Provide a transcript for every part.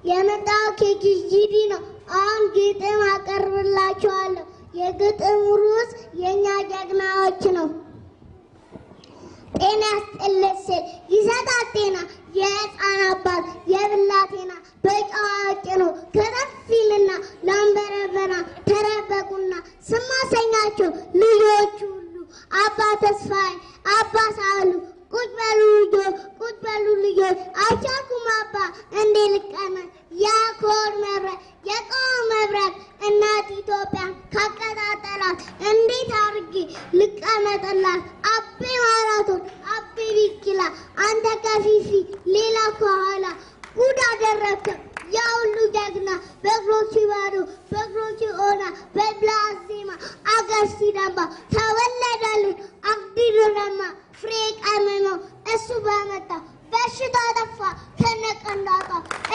የመጣው ከጂጂዲ ነው። አሁን ግጥም አቀርብላችኋለሁ። የግጥም ርዕስ የኛ ጀግናዎች ነው። ጤና ያስጥልስል ይሰጣል ጤና የሕፃን አባት የብላቴና በጨዋቂ ነው ከረፊልና ላምበረበና ተረበቁና ስማሰኛቸው ልጆች ሁሉ አባ ተስፋዬ አባ ሳሉ ቁጭ በሉ ልጆች አልቻልኩም አባ እንዴ ልቀመጥ የኮር መብራት የቆመ መብራት እናት ኢትዮጵያን ካቀጣጠላት እንዴት አድርጌ ልቀመጥላት? አቤ ማራቶን አቤ ቢቂላ አንተ ከፊፊ ሌላ ከኋላ ጉድ አደረግከው ያ ሁሉ ጀግና በእግሮቹ ባዶ በእግሮቹ ኦና በብላዜማ አገር ሲደማ ተወለደልን አብዲሉ ለማ ፍሬ ቀመመው እሱ በመጣው በሽታ ጠፋ ከነቀንዳጣ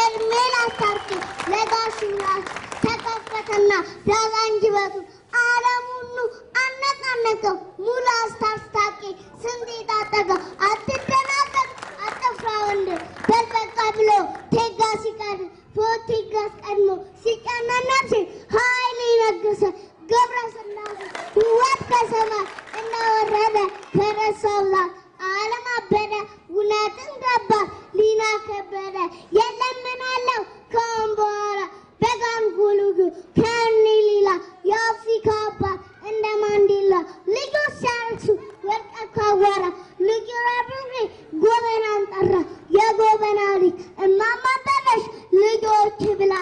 እድሜን አታርቂ ለጋሽላት ተከፈተና ዳጋንጅበቱ ዓለሙኑ አነቃነቀው ሙሉ አስታስታቂ ስንት ታጠቀ አትደናገጥ አትፍራ ወንድ በልበቃ ብሎ ቴጋ ሲቀድ ፎቴጋስ ቀድሞ ሲቀናናት ኃይል ይነግሰ ገብረ ስላሴ ሕይወት ከሰማይ እናወረደ ከረሳውላ ዓለም አበደ እውነትን ገባ ሊና ከበደ የለም ምን አለው ከአሁን በኋላ በጋንጉሉጉ ከእኔ ሌላ የአፍሪካ አባት እንደ ማንዴላ ልጆች ሲያለቅሱ ወድቀው ካዋራ ልጅ ረብሬ ጎበናን ጠራ የጎበና ልጅ እማማ በለሽ ልጆች ብላ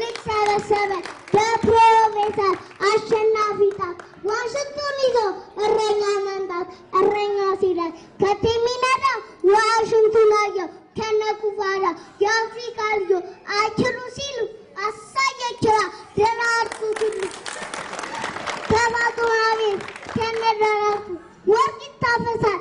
ልጅ ሰበሰበ በፕሮፌሰር አሸናፊ ጣት ዋሽንቱን ይዞ እረኛ መንጣት እረኛ ሲደርስ ከሚነዳው ዋሽንቱን አየው ከነኩፋዳ የአፍሪካ ልጆች አይችሉ ሲሉ አሳየችዋ ደራርቱ ሁሉ ተባቱና ቤት ከነደራርቱ ወርቅ ይታፈሳል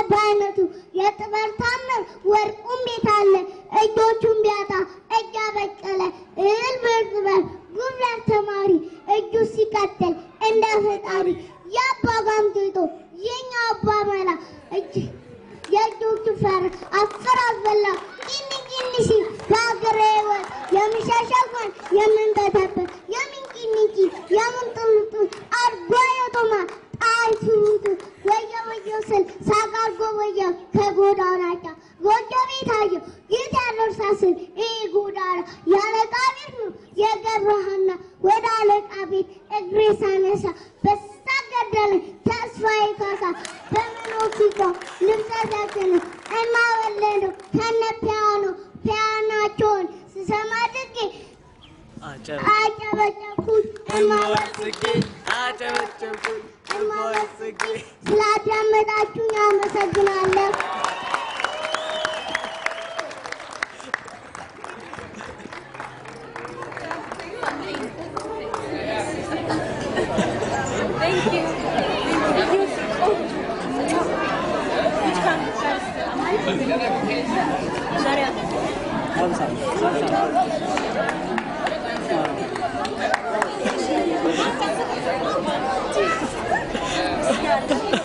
በአይነቱ የጥበብ ታምር ወርቁም ቤት አለ እጆቹን ቢያጣ እጅ አበቀለ እህል በርጥበብ ጉብለር ተማሪ እጁ ሲቀጥል እንደ ፈጣሪ የአባ ጋምጤጦ የኛ አባ መላ የእጆቹ ፈር አፈር አስበላ ቂኒ ሲል በአገሬ ሕይወት የምሸሸጓን የምንበተበት የምን ቂኒቂ የምን ጥሉጡን አርጎ የቶማ ጣይቱቱ ወየው ስል ሳቃርጎ ወየው ከጎዳናጫ ጎጆ ቤት አየው የት ያለው ሳስል ይሄ ጎዳና ያለቃ ቤት ነው የገብረሃና ወደ አለቃ ቤት እግሬ ሳነሳ በሳ ገደለኝ ተስፋዬ ካሳ በመኖፊቆ ልብሰታችን እማወለዱ ከነ ፒያናቸውን ስሰማ ድጌ አጨበጨብኩኝ እማወስጌ ስላዳመጣችሁኝ አመሰግናለሁ። Sorry.